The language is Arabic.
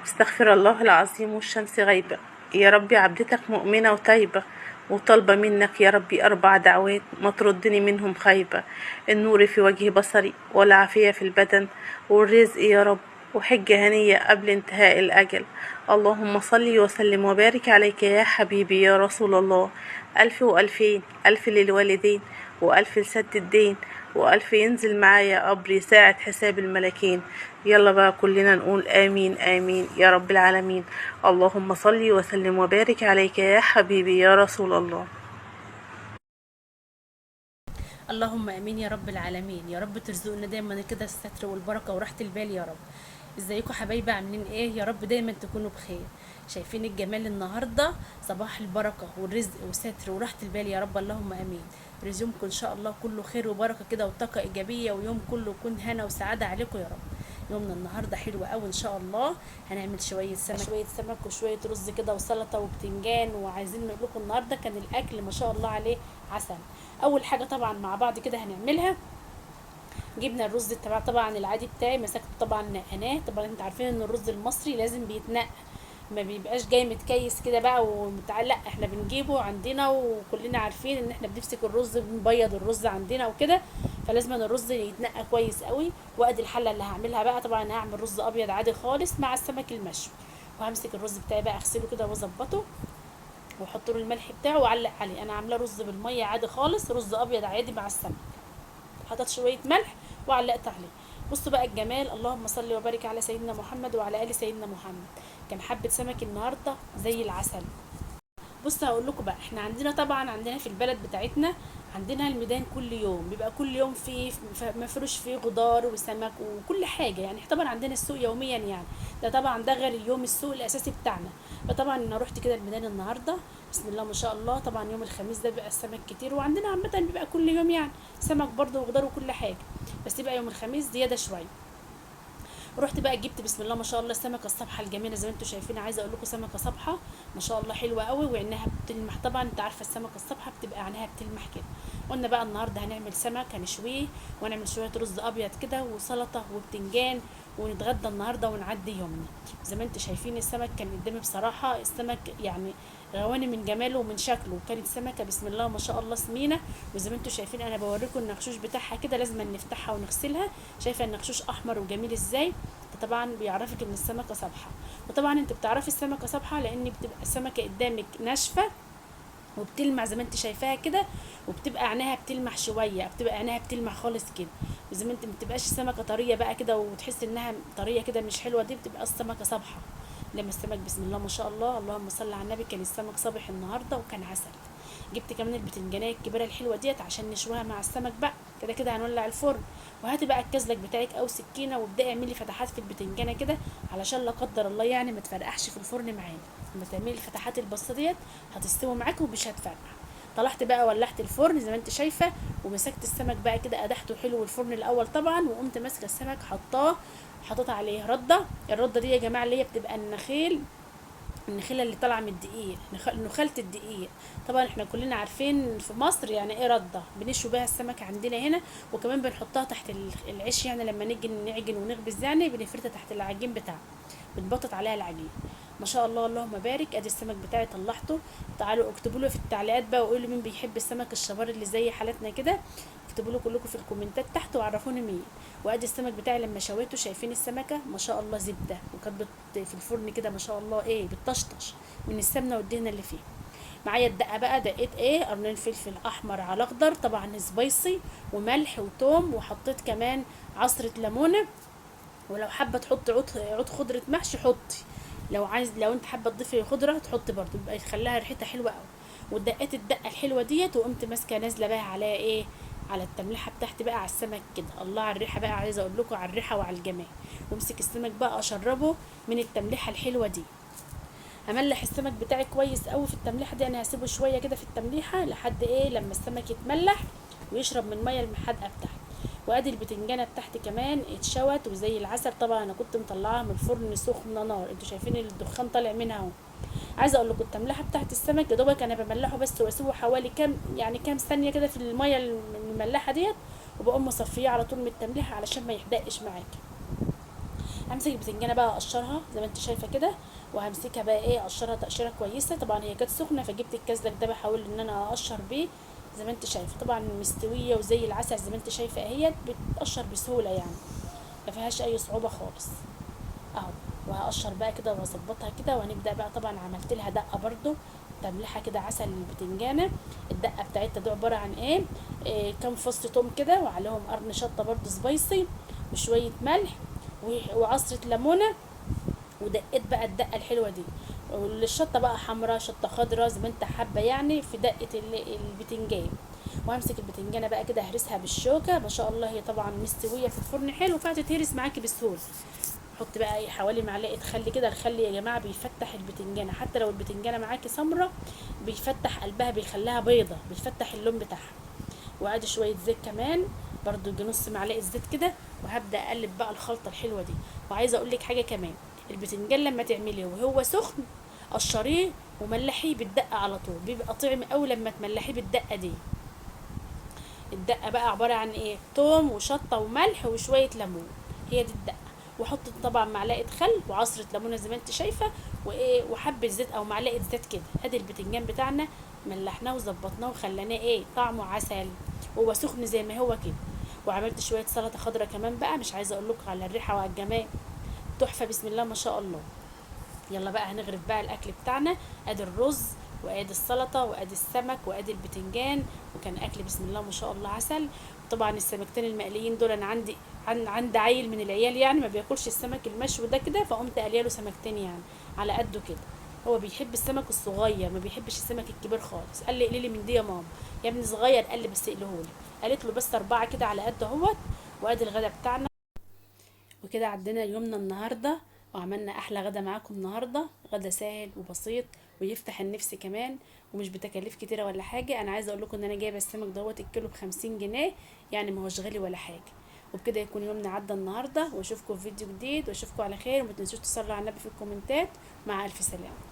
استغفر الله العظيم والشمس غايبة. يا ربي عبدتك مؤمنة وتايبة، وطالبة منك يا ربي 4 دعوات ما تردني منهم خايبة: النور في وجه بصري، والعافية في البدن، والرزق يا رب، وحجة هنية قبل انتهاء الأجل. اللهم صل وسلم وبارك عليك يا حبيبي يا رسول الله. 1000 و2000، 1000 للوالدين، و1000 لسد الدين، و1000 ينزل معايا قبري ساعة حساب الملاكين. يلا بقى كلنا نقول آمين آمين يا رب العالمين. اللهم صل وسلم وبارك عليك يا حبيبي يا رسول الله. اللهم امين يا رب العالمين. يا رب ترزقنا دايما كده الستر والبركه وراحه البال يا رب. ازيكم حبايبي عاملين ايه؟ يا رب دايما تكونوا بخير. شايفين الجمال النهارده؟ صباح البركه والرزق والستر وراحه البال يا رب. اللهم امين. رزقكم ان شاء الله كله خير وبركه كده وطاقه ايجابيه، ويوم كله يكون هنا وسعاده عليكم يا رب. يومنا النهارده حلو قوي ان شاء الله. هنعمل شويه سمك وشويه رز كده وسلطه وبتنجان، وعايزين نقول لكم النهارده كان الاكل ما شاء الله عليه عسل. اول حاجه طبعا مع بعض كده هنعملها، جبنا الرز طبعا العادي بتاعي، مسكته طبعا نقناه. طبعا انتوا عارفين ان الرز المصري لازم بيتنقى، ما بيبقاش جاي متكيس كده بقى ومتعلق. احنا بنجيبه عندنا وكلنا عارفين ان احنا بنمسك الرز بنبيض الرز عندنا وكده، فلازم ان الرز يتنقى كويس قوي. وادي الحله اللي هعملها بقى، طبعا هعمل رز ابيض عادي خالص مع السمك المشوي. وهمسك الرز بتاعي بقى اغسله كده واظبطه، واحط له الملح بتاعه واعلق عليه. انا عاملاه رز بالميه عادي خالص، رز ابيض عادي مع السمك. حطيت شويه ملح وعلقت عليه. بصوا بقى الجمال، اللهم صل وبارك على سيدنا محمد وعلى ال سيدنا محمد. كان حبه سمك النهارده زي العسل. بص هقول لكم بقى، احنا عندنا طبعا عندنا في البلد بتاعتنا عندنا الميدان كل يوم بيبقى كل يوم فيه مفروش فيه خضار وسمك وكل حاجه، يعني طبعا عندنا السوق يوميا يعني. ده طبعا ده غير اليوم السوق الاساسي بتاعنا. فطبعا انا رحت كده الميدان النهارده، بسم الله ما شاء الله. طبعا يوم الخميس ده بيبقى السمك كتير، وعندنا عامه بيبقى كل يوم يعني سمك برضه وخضار وكل حاجه، بس يبقى يوم الخميس زياده شويه. رحت بقى جبت بسم الله ما شاء الله السمكه الصبحه الجميله زي ما انتم شايفين. عايزه اقول لكم سمكه صبحه ما شاء الله حلوه قوي، وعينها بتلمح. طبعا انت عارفه السمكه الصبحه بتبقى عينها بتلمح كده. قلنا بقى النهارده هنعمل سمك هنشويه، ونعمل شويه رز ابيض كده وسلطه وبتنجان، ونتغدى النهارده ونعدي يومنا. زي ما انتم شايفين السمك كان قدامي بصراحه، السمك يعني غواني من جماله ومن شكله. وكانت سمكه بسم الله ما شاء الله سمينه. وزي ما انتم شايفين انا بوريكم النخشوش بتاعها كده، لازم نفتحها ونغسلها. شايفه النخشوش احمر وجميل ازاي؟ طبعا بيعرفك ان السمكه صبحه. وطبعا انت بتعرفي السمكه صبحه لان بتبقى السمكه قدامك ناشفه وبتلمع زي ما انت شايفاها كده، وبتبقى عينها بتلمح شويه، بتبقى عينها بتلمح خالص كده. وزي ما انت ما بتبقاش السمكه طريه بقى كده وتحس انها طريه كده مش حلوه، دي بتبقى السمكه صبحه. لما السمك بسم الله ما شاء الله، اللهم صل على النبي، كان السمك صبح النهارده وكان عسل. جبت كمان البتنجانيه الكبيره الحلوه ديت عشان نشويها مع السمك بقى. كده كده هنولع الفرن. وهاتي بقى الكزلك بتاعك او سكينه وابداي اعملي فتحات في البتنجانه كده، علشان لا قدر الله يعني ما تفرقعش في الفرن معانا. لما تعملي الفتحات البسيطه ديت هتستوي معاكي ومش هتفرقع. طلعت بقى ولعت الفرن زي ما انت شايفه، ومسكت السمك بقى كده قدحته حلو الفرن الاول طبعا، وقمت ماسكه السمك حطيت عليه رده. الرده دي يا جماعه اللي هي بتبقى النخيله اللي طالعه من الدقيق، نخاله الدقيق. طبعا احنا كلنا عارفين في مصر يعني ايه رده، بنشوي بيها السمك عندنا هنا. وكمان بنحطها تحت العيش، يعني لما نيجي نعجن ونخبز يعني بنفردها تحت العجين بتاعها، بنبطط عليها العجين. ما شاء الله اللهم بارك. ادي السمك بتاعي طلعته. تعالوا اكتبوا له في التعليقات بقى وقولوا مين بيحب السمك الشبار اللي زي حالتنا كده. اكتبوا له كلكم في الكومنتات تحت وعرفوني مين. وادي السمك بتاعي لما شويته، شايفين السمكه ما شاء الله زبده، وكانت في الفرن كده ما شاء الله ايه بتطشطش من السمنه والدهنه اللي فيه. معايا الدقه بقى، دقيت ايه قرنين فلفل احمر على اخضر طبعا سبايسي، وملح وتوم، وحطيت كمان عصره ليمونه. ولو حابه تحطي عود خضره محشي حطي، لو انت حابه تضيفي خضره تحطي برضو، يبقى يخليها ريحتها حلوه قوي. ودقيت الدقه الحلوه ديت، وقمت ماسكه نازله بقى عليها ايه، على التملحه بتاعتي بقى على السمك كده. الله على الريحه بقى، عايزه اقول لكم على الريحه وعلى الجمال. وامسك السمك بقى اشربه من التملحه الحلوه دي. هملح السمك بتاعي كويس قوي في التمليحه دي. انا هسيبه شويه كده في التمليحه لحد ايه لما السمك يتملح ويشرب من الميه المحدقه بتاعته. وادي البتنجانه بتاعتي كمان اتشوت وزي العسل. طبعا انا كنت مطلعاها من الفرن سخنه نار، انتوا شايفين الدخان طالع منها اهو. عايزه اقول لكم التملحه بتاعت السمك يا دوبك انا بملحه بس، واسيبه حوالي كام ثانيه كده في الميه المملحه ديت، وبقوم مصفيه على طول من التمليحه علشان ما يحدقش معاكي. همسك البتنجانه بقى اقشرها زي ما انت شايفه كده، وهمسكها بقى ايه اقشرها تقشيره كويسه. طبعا هي كانت سخنه فجبت الكازلك ده بحاول ان انا اقشر بيه زي ما انت شايفه. طبعا مستويه وزي العسل زي ما انت شايفه اهيت، بتقشر بسهوله يعني، ما فيهاش اي صعوبه خالص اهو. وهقشر بقى كده واظبطها كده، وهنبدا بقى. طبعا عملت لها دقه برضو تملحه كده عسل البتنجانه. الدقه بتاعتها دي عباره عن ايه, كام فص توم كده، وعليهم قرن شطه برضو سبايسي، وشويه ملح، وعصره ليمونه. ودقيت بقى الدقه الحلوه دي. والشطه بقى حمراء شطه خضراء زي ما انت حابه يعني في دقه البتنجان. وهمسك البتنجانه بقى كده اهرسها بالشوكه. ما شاء الله هي طبعا مستويه في الفرن حلو، فهتتهرس معاكي بسهوله. حط بقى ايه حوالي معلقه خل كده. الخل يا جماعه بيفتح البتنجانه، حتى لو البتنجانه معاكي سمره بيفتح قلبها، بيخليها بيضه، بيفتح اللون بتاعها. وادي شويه زيت كمان برضو، يجي نص معلقه زيت كده. وهبدا اقلب بقى الخلطه الحلوه دي. وعايزه اقول لك حاجه كمان، البتنجان لما تعمليه وهو سخن قشريه وملحيه بالدقه على طول، بيبقى طعم قوي لما تملحيه بالدقه دي. الدقه بقى عباره عن ايه, توم وشطه وملح وشويه ليمون، هي دي الدقه. واحط طبعا معلقه خل وعصره ليمونه زي ما انت شايفه، وايه وحبه زيت او معلقه زيت كده. ادي البتنجان بتاعنا ملحناه وظبطناه وخليناه ايه طعمه عسل، وهو سخن زي ما هو كده. وعملت شويه سلطه خضراء كمان بقى، مش عايزه اقول لكم على الريحه وعلى الجمال، تحفه بسم الله ما شاء الله. يلا بقى هنغرف بقى الاكل بتاعنا. ادي الرز وادي السلطه وادي السمك وادي البتنجان، وكان اكل بسم الله ما شاء الله عسل. طبعا السمكتين المقليين دول انا عندي عيل من العيال يعني ما بياكلش السمك المشوي ده كده، فقمت قليه له سمكتين يعني على قده كده. هو بيحب السمك الصغير ما بيحبش السمك الكبير خالص. قال لي اقلي لي من دي يا ماما. يا ابني صغير، قال لي بس اقليهولي. قالت له بس 4 كده على قد اهوت. وادي الغدا بتاعنا. وكده عدينا يومنا النهارده، وعملنا احلى غدا معاكم النهارده. غدا سهل وبسيط ويفتح النفس كمان، ومش بتكاليف كتيره ولا حاجه. انا عايزه اقول لكم ان انا جايبه السمك دوت الكيلو ب50 جنيه، يعني ما هوش غالي ولا حاجه. وبكده يكون يومنا عدى النهارده، واشوفكم في فيديو جديد، واشوفكم على خير. وما تنسوش تصلوا على النبي في الكومنتات. مع الف سلامه.